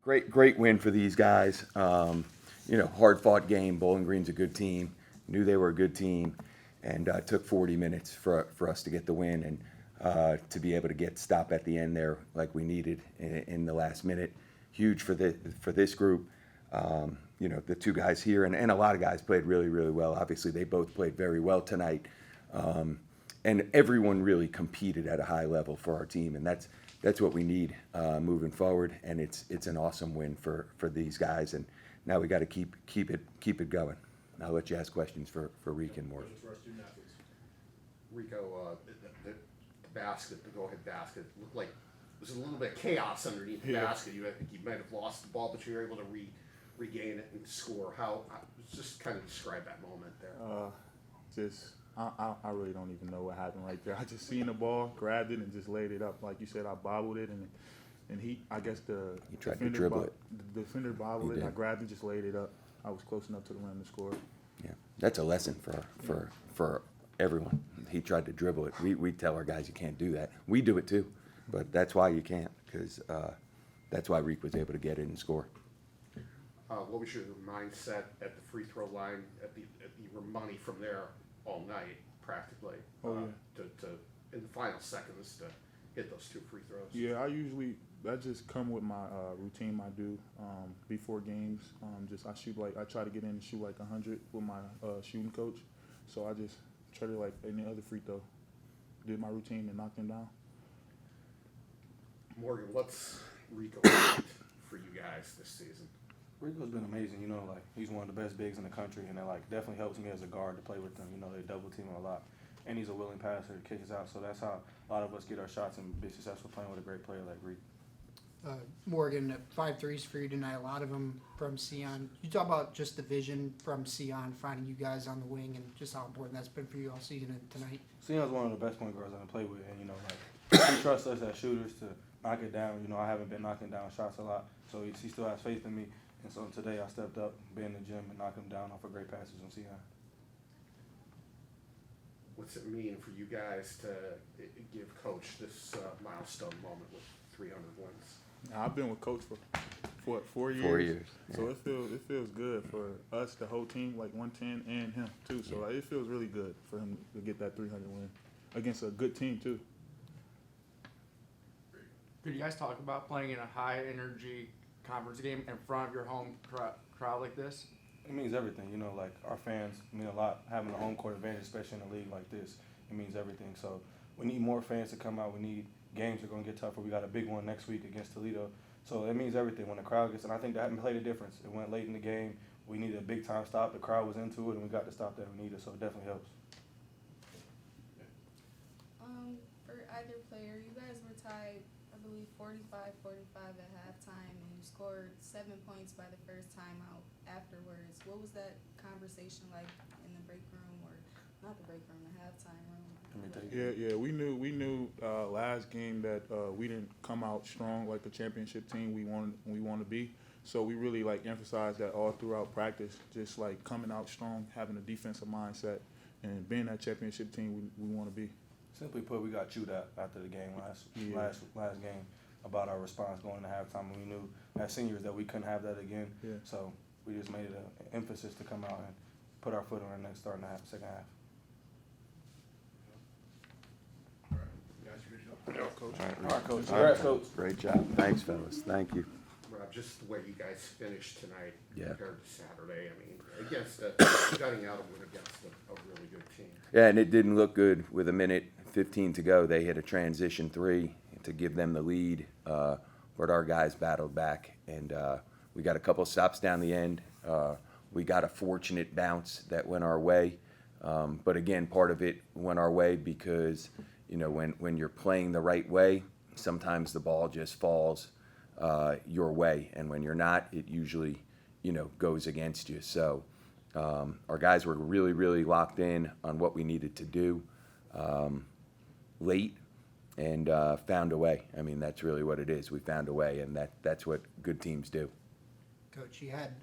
Great win for these guys. Hard-fought game. Bowling Green's a good team. Knew they were a good team, and took 40 minutes for us to get the win and to be able to stop at the end there like we needed in the last minute. Huge for this group. The two guys here and a lot of guys played really, really well. Obviously, they both played very well tonight, and everyone really competed at a high level for our team, and that's what we need moving forward. And it's an awesome win for these guys, and now we got to keep it going. I'll let you ask questions for Rico and Morgan. Rico, the basket, the go-ahead basket, looked like there's a little bit of chaos underneath the basket. I think you might have lost the ball, but you were able to regain it and score. Just kind of describe that moment there. I really don't even know what happened right there. I just seen the ball, grabbed it, and just laid it up. Like you said, I bobbled it, and he tried to dribble it. The defender bobbled it. I grabbed it, just laid it up. I was close enough to the rim to score. Yeah, that's a lesson for everyone. He tried to dribble it. We tell our guys you can't do that. We do it too, but that's why you can't, because that's why Reek was able to get it and score. What was your mindset at the free throw line? You were money from there all night, practically. To in the final seconds to hit those two free throws. Yeah, that just come with my routine I do before games. I try to get in and shoot like 100 with my shooting coach. So I just try to like any other free throw. Did my routine and knock them down. Morgan, what's Rico like for you guys this season? Rico's been amazing, he's one of the best bigs in the country, and it definitely helps me as a guard to play with them. They double team him a lot, and he's a willing passer to kick us out. So that's how a lot of us get our shots and be successful playing with a great player like Rico. Morgan, 5 threes for you tonight, a lot of them from Sion. You talk about just the vision from Sion, finding you guys on the wing, and just how important that's been for you all season and tonight. Sion's one of the best point guards I've played with, and he trusts us as shooters to knock it down. I haven't been knocking down shots a lot, so he still has faith in me. And so today I stepped up, been in the gym, and knocked him down off a great passage on Sion. What's it mean for you guys to give Coach this milestone moment with 300 wins? I've been with Coach for 4 years. 4 years. So it feels good for us, the whole team, like 110, and him too. So it feels really good for him to get that 300 win against a good team too. Could you guys talk about playing in a high energy conference game in front of your home crowd like this? It means everything, our fans mean a lot. Having a home court advantage, especially in a league like this, it means everything. So we need more fans to come out. We need games are going to get tougher. We got a big one next week against Toledo. So it means everything when the crowd gets, and I think that played a difference. It went late in the game. We needed a big time stop. The crowd was into it, and we got the stop that we needed. So it definitely helps. For either player, you guys were tied, I believe, 45-45 at halftime, and you scored 7 points by the first time out afterwards. What was that conversation like in the break room, or not the break room, the halftime room? Yeah. We knew last game that we didn't come out strong like the championship team we want to be. So we really emphasized that all throughout practice, just coming out strong, having a defensive mindset, and being that championship team we want to be. Simply put, we got chewed out after the game last game about our response going to halftime. And we knew as seniors that we couldn't have that again. Yeah. So we just made it an emphasis to come out and put our foot on our neck starting the second half. All right, Coach. All right, Coach. Great job. Thanks, fellas. Thank you. Rob, just the way you guys finished tonight compared to Saturday, against gutting out a win against a really good team. Yeah, and it didn't look good with 1:15 to go. They hit a transition 3 to give them the lead, but our guys battled back, and we got a couple stops down the end. We got a fortunate bounce that went our way, but again, part of it went our way because when you're playing the right way, sometimes the ball just falls your way, and when you're not, it usually goes against you. So our guys were really, really locked in on what we needed to do late, and found a way. That's really what it is. We found a way, and that's what good teams do. Coach, you had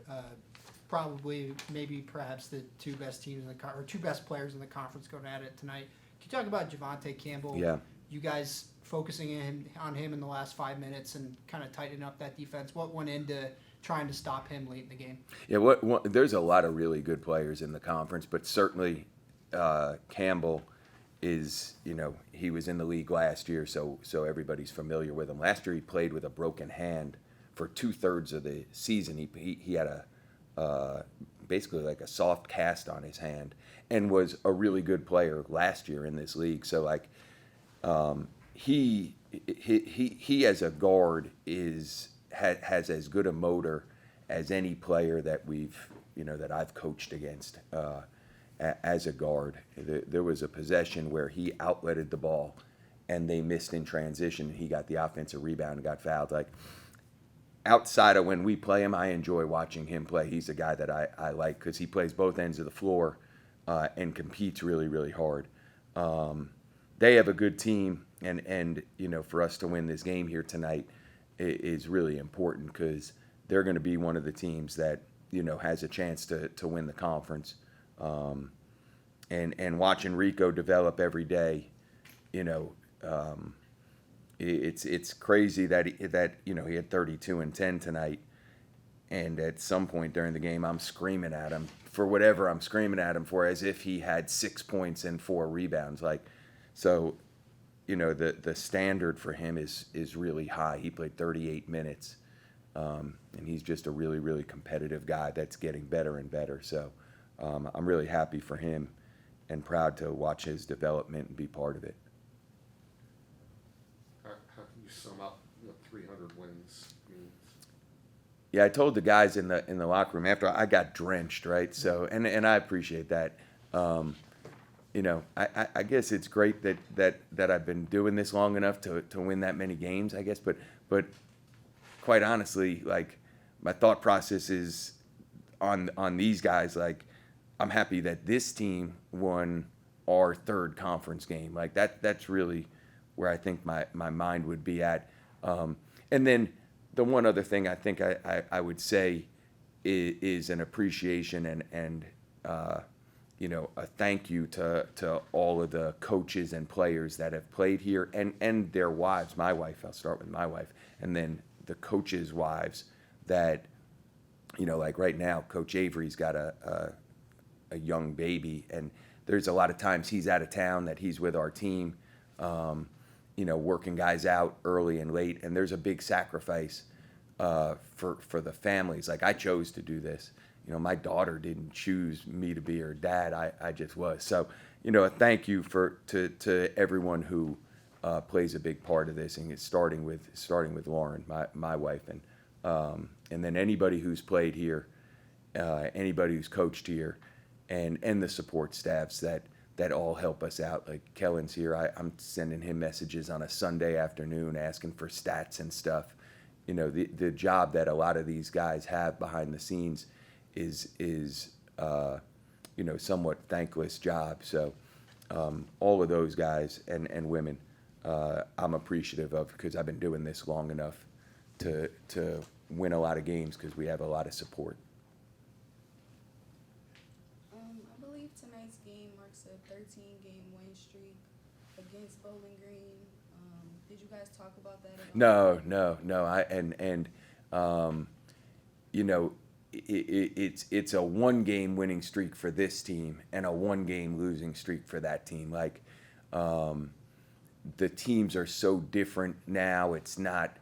perhaps the two best teams in the two best players in the conference going at it tonight. Can you talk about Javante Campbell? Yeah. you guys focusing on him in the last 5 minutes and kind of tightening up that defense? What went into trying to stop him late in the game? Yeah, there's a lot of really good players in the conference, but certainly Campbell is, he was in the league last year, so everybody's familiar with him. Last year he played with a broken hand for 2/3 of the season. He had basically like a soft cast on his hand, and was a really good player last year in this league. So like he as a guard has as good a motor as any player that that I've coached against as a guard. There was a possession where he outletted the ball and they missed in transition. He got the offensive rebound and got fouled. Like, outside of when we play him, I enjoy watching him play. He's a guy that I like because he plays both ends of the floor and competes really, really hard. They have a good team, and for us to win this game here tonight is really important because they're going to be one of the teams that has a chance to win the conference. And watching Rico develop every day, it's crazy that he had 32 and 10 tonight, and at some point during the game I'm screaming at him for whatever I'm screaming at him for, as if he had 6 points and 4 rebounds. So the standard for him is really high. He played 38 minutes, and he's just a really, really competitive guy that's getting better and better. So I'm really happy for him and proud to watch his development and be part of it. How can you sum up 300 wins? Yeah, I told the guys in the locker room after I got drenched, right? So and I appreciate that. I guess it's great that I've been doing this long enough to win that many games, I guess. But quite honestly, like, my thought process is on these guys. Like, I'm happy that this team won our 3rd conference game. Like, that's really where I think my mind would be at. And then the one other thing I think I would say is an appreciation and a thank you to all of the coaches and players that have played here and their wives. My wife, I'll start with my wife, and then the coaches' wives that, like right now, Coach Avery's got a young baby, and there's a lot of times he's out of town that he's with our team, working guys out early and late, and there's a big sacrifice for the families. Like, I chose to do this. My daughter didn't choose me to be her dad. I just was. So, a thank you to everyone who plays a big part of this, and it's starting with Lauren, my wife, and then anybody who's played here, anybody who's coached here, and the support staffs that all help us out. Like, Kellen's here. I'm sending him messages on a Sunday afternoon asking for stats and stuff. The job that a lot of these guys have behind the scenes is somewhat thankless job. So all of those guys and women, I'm appreciative of, because I've been doing this long enough to win a lot of games because we have a lot of support. I believe tonight's game marks a 13-game win streak against Bowling Green. Did you guys talk about that at all? No. It's a 1-game winning streak for this team and a 1-game losing streak for that team. Like, the teams are so different now. It's not.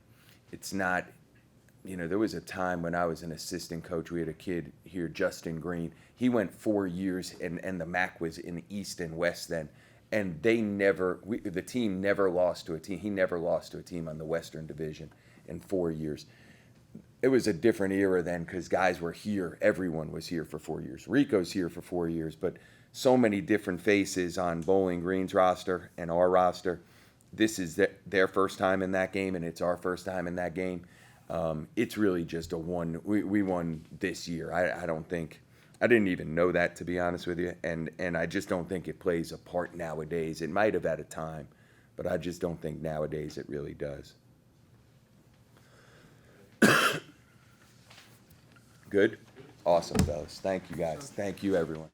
There was a time when I was an assistant coach. We had a kid here, Justin Green. He went 4 years, and the MAC was in East and West then. And the team never lost to a team. He never lost to a team on the Western Division in 4 years. It was a different era then because guys were here. Everyone was here for 4 years. Rico's here for 4 years, but so many different faces on Bowling Green's roster and our roster. This is their first time in that game, and it's our first time in that game. It's really just a one. We won this year. I didn't even know that, to be honest with you, and I just don't think it plays a part nowadays. It might have at a time, but I just don't think nowadays it really does. Good? Awesome, fellas. Thank you, guys. Thank you, everyone.